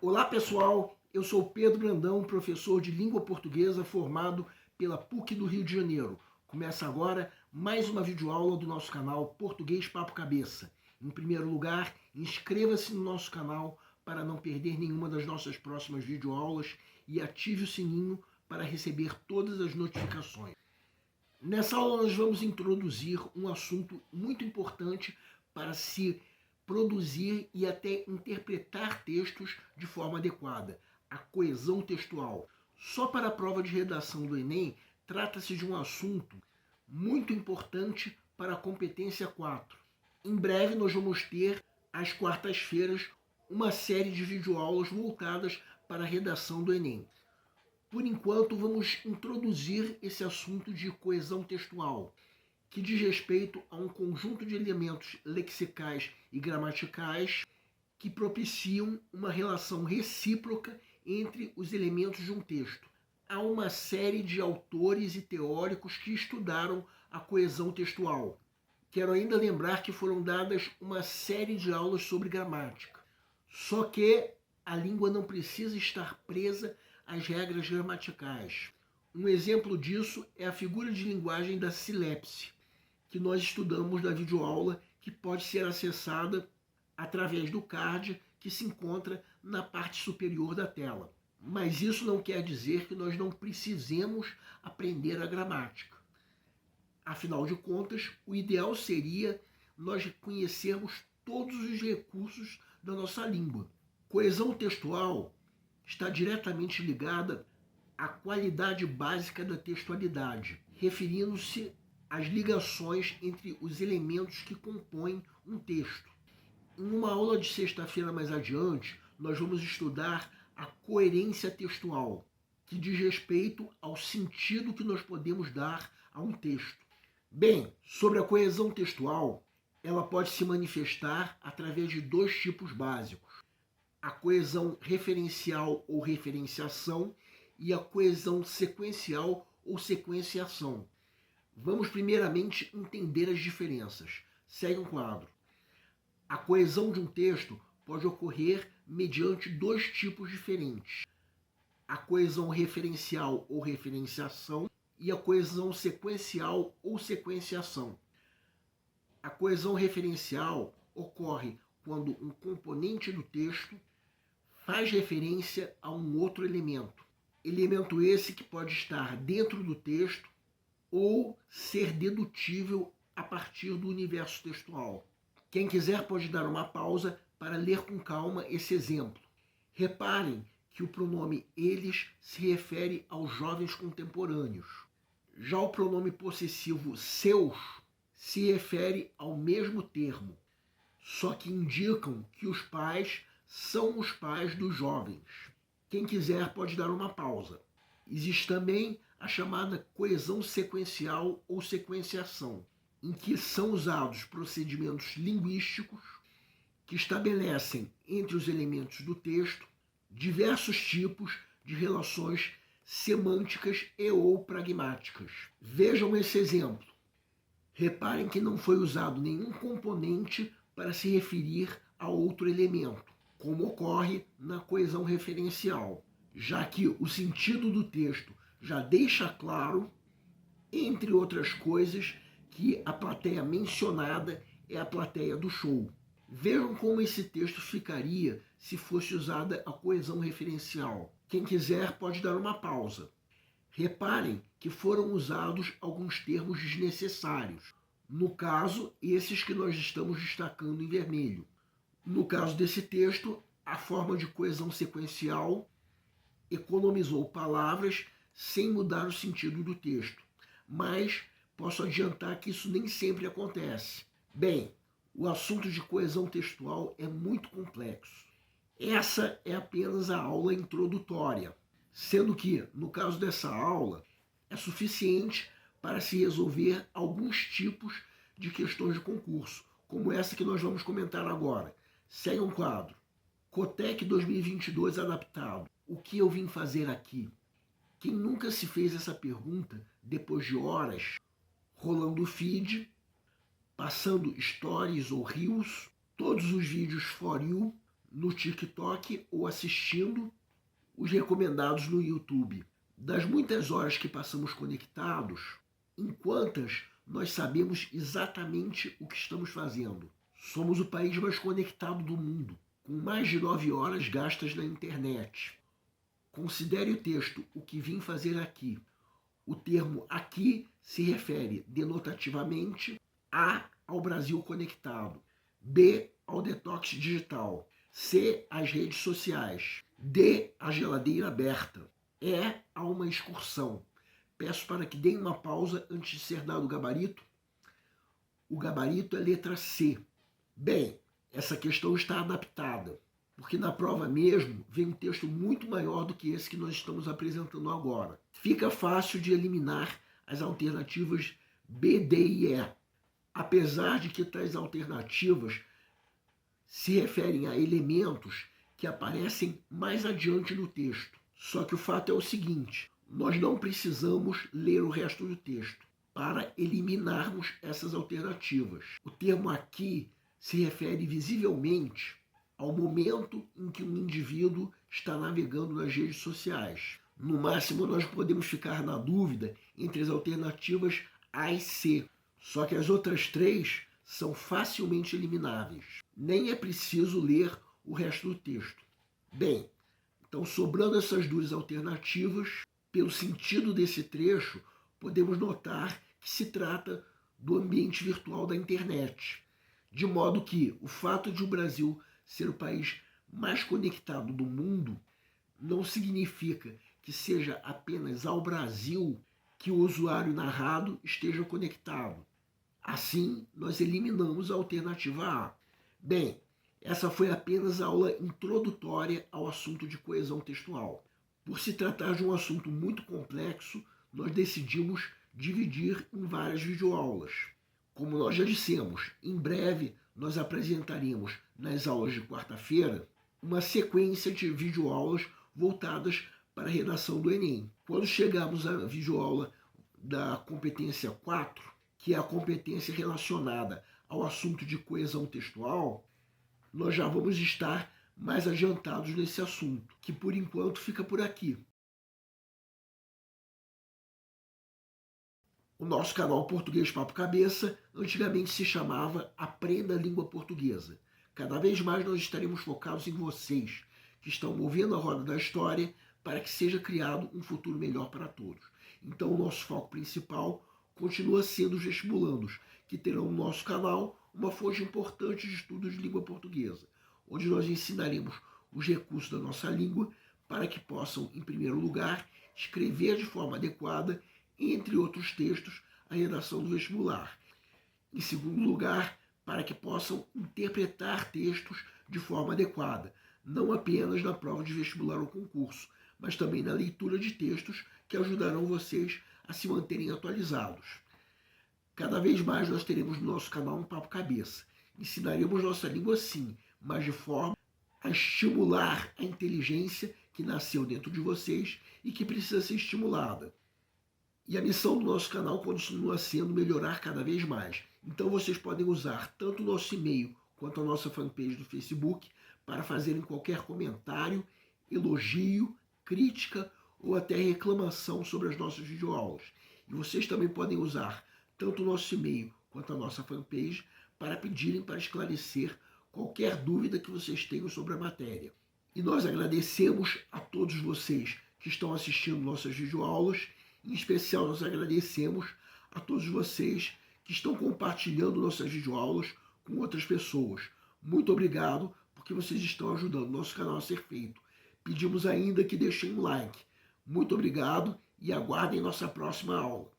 Olá pessoal, eu sou Pedro Brandão, professor de língua portuguesa formado pela PUC do Rio de Janeiro. Começa agora mais uma videoaula do nosso canal Português Papo Cabeça. Em primeiro lugar, inscreva-se no nosso canal para não perder nenhuma das nossas próximas videoaulas e ative o sininho para receber todas as notificações. Nessa aula nós vamos introduzir um assunto muito importante para se produzir e até interpretar textos de forma adequada, a coesão textual. Só para a prova de redação do Enem, trata-se de um assunto muito importante para a competência 4. Em breve nós vamos ter, às quartas-feiras, uma série de videoaulas voltadas para a redação do Enem. Por enquanto, vamos introduzir esse assunto de coesão textual, que diz respeito a um conjunto de elementos lexicais e gramaticais que propiciam uma relação recíproca entre os elementos de um texto. Há uma série de autores e teóricos que estudaram a coesão textual. Quero ainda lembrar que foram dadas uma série de aulas sobre gramática. Só que a língua não precisa estar presa às regras gramaticais. Um exemplo disso é a figura de linguagem da silepse, que nós estudamos na videoaula, que pode ser acessada através do card que se encontra na parte superior da tela. Mas isso não quer dizer que nós não precisemos aprender a gramática. Afinal de contas, o ideal seria nós conhecermos todos os recursos da nossa língua. Coesão textual está diretamente ligada à qualidade básica da textualidade, referindo-se às ligações entre os elementos que compõem um texto. Em uma aula de sexta-feira mais adiante, nós vamos estudar a coerência textual, que diz respeito ao sentido que nós podemos dar a um texto. Bem, sobre a coesão textual, ela pode se manifestar através de dois tipos básicos: a coesão referencial ou referenciação e a coesão sequencial ou sequenciação. Vamos primeiramente entender as diferenças. Segue um quadro. A coesão de um texto pode ocorrer mediante dois tipos diferentes: a coesão referencial ou referenciação e a coesão sequencial ou sequenciação. A coesão referencial ocorre quando um componente do texto faz referência a um outro elemento. Elemento esse que pode estar dentro do texto ou ser dedutível a partir do universo textual. Quem quiser pode dar uma pausa para ler com calma esse exemplo. Reparem que o pronome eles se refere aos jovens contemporâneos. Já o pronome possessivo seus se refere ao mesmo termo, só que indicam que os pais são os pais dos jovens. Quem quiser pode dar uma pausa. Existe também a chamada coesão sequencial ou sequenciação, em que são usados procedimentos linguísticos que estabelecem entre os elementos do texto diversos tipos de relações semânticas e ou pragmáticas. Vejam esse exemplo. Reparem que não foi usado nenhum componente para se referir a outro elemento, como ocorre na coesão referencial, já que o sentido do texto já deixa claro, entre outras coisas, que a plateia mencionada é a plateia do show. Vejam como esse texto ficaria se fosse usada a coesão referencial. Quem quiser pode dar uma pausa. Reparem que foram usados alguns termos desnecessários. No caso, esses que nós estamos destacando em vermelho. No caso desse texto, a forma de coesão sequencial economizou palavras sem mudar o sentido do texto. Mas posso adiantar que isso nem sempre acontece. Bem, o assunto de coesão textual é muito complexo. Essa é apenas a aula introdutória, sendo que, no caso dessa aula, é suficiente para se resolver alguns tipos de questões de concurso, como essa que nós vamos comentar agora. Segue um quadro. Cotec 2022 adaptado. O que eu vim fazer aqui? Quem nunca se fez essa pergunta depois de horas rolando o feed, passando stories ou reels, todos os vídeos for you, no TikTok ou assistindo os recomendados no YouTube. Das muitas horas que passamos conectados, em quantas nós sabemos exatamente o que estamos fazendo? Somos o país mais conectado do mundo, com mais de 9 horas gastas na internet. Considere o texto "o que vim fazer aqui". O termo "aqui" se refere denotativamente ao Brasil conectado, B, ao detox digital, C, às redes sociais, D, à geladeira aberta, E, a uma excursão. Peço para que deem uma pausa antes de ser dado o gabarito. O gabarito é letra C. Bem, essa questão está adaptada, porque na prova mesmo vem um texto muito maior do que esse que nós estamos apresentando agora. Fica fácil de eliminar as alternativas B, D e E, apesar de que tais alternativas se referem a elementos que aparecem mais adiante no texto. Só que o fato é o seguinte: nós não precisamos ler o resto do texto para eliminarmos essas alternativas. O termo "aqui" se refere visivelmente ao momento em que um indivíduo está navegando nas redes sociais. No máximo, nós podemos ficar na dúvida entre as alternativas A e C, só que as outras três são facilmente elimináveis. Nem é preciso ler o resto do texto. Bem, então, sobrando essas duas alternativas, pelo sentido desse trecho, podemos notar que se trata do ambiente virtual da internet. De modo que o fato de o Brasil ser o país mais conectado do mundo não significa que seja apenas ao Brasil que o usuário narrado esteja conectado. Assim, nós eliminamos a alternativa A. Bem, essa foi apenas a aula introdutória ao assunto de coesão textual. Por se tratar de um assunto muito complexo, nós decidimos dividir em várias videoaulas. Como nós já dissemos, em breve nós apresentaremos nas aulas de quarta-feira uma sequência de videoaulas voltadas para a redação do Enem. Quando chegarmos à videoaula da competência 4, que é a competência relacionada ao assunto de coesão textual, nós já vamos estar mais adiantados nesse assunto, que por enquanto fica por aqui. O nosso canal Português Papo Cabeça antigamente se chamava Aprenda a Língua Portuguesa. Cada vez mais nós estaremos focados em vocês, que estão movendo a roda da história para que seja criado um futuro melhor para todos. Então o nosso foco principal continua sendo os vestibulandos, que terão no nosso canal uma fonte importante de estudos de língua portuguesa, onde nós ensinaremos os recursos da nossa língua para que possam, em primeiro lugar, escrever de forma adequada, entre outros textos, a redação do vestibular. Em segundo lugar, para que possam interpretar textos de forma adequada, não apenas na prova de vestibular ou concurso, mas também na leitura de textos que ajudarão vocês a se manterem atualizados. Cada vez mais nós teremos no nosso canal um Papo Cabeça. Ensinaremos nossa língua sim, mas de forma a estimular a inteligência que nasceu dentro de vocês e que precisa ser estimulada. E a missão do nosso canal continua sendo melhorar cada vez mais. Então vocês podem usar tanto o nosso e-mail quanto a nossa fanpage do Facebook para fazerem qualquer comentário, elogio, crítica ou até reclamação sobre as nossas videoaulas. E vocês também podem usar tanto o nosso e-mail quanto a nossa fanpage para pedirem para esclarecer qualquer dúvida que vocês tenham sobre a matéria. E nós agradecemos a todos vocês que estão assistindo nossas videoaulas. Em especial, nós agradecemos a todos vocês que estão compartilhando nossas videoaulas com outras pessoas. Muito obrigado, porque vocês estão ajudando o nosso canal a ser feito. Pedimos ainda que deixem um like. Muito obrigado e aguardem nossa próxima aula.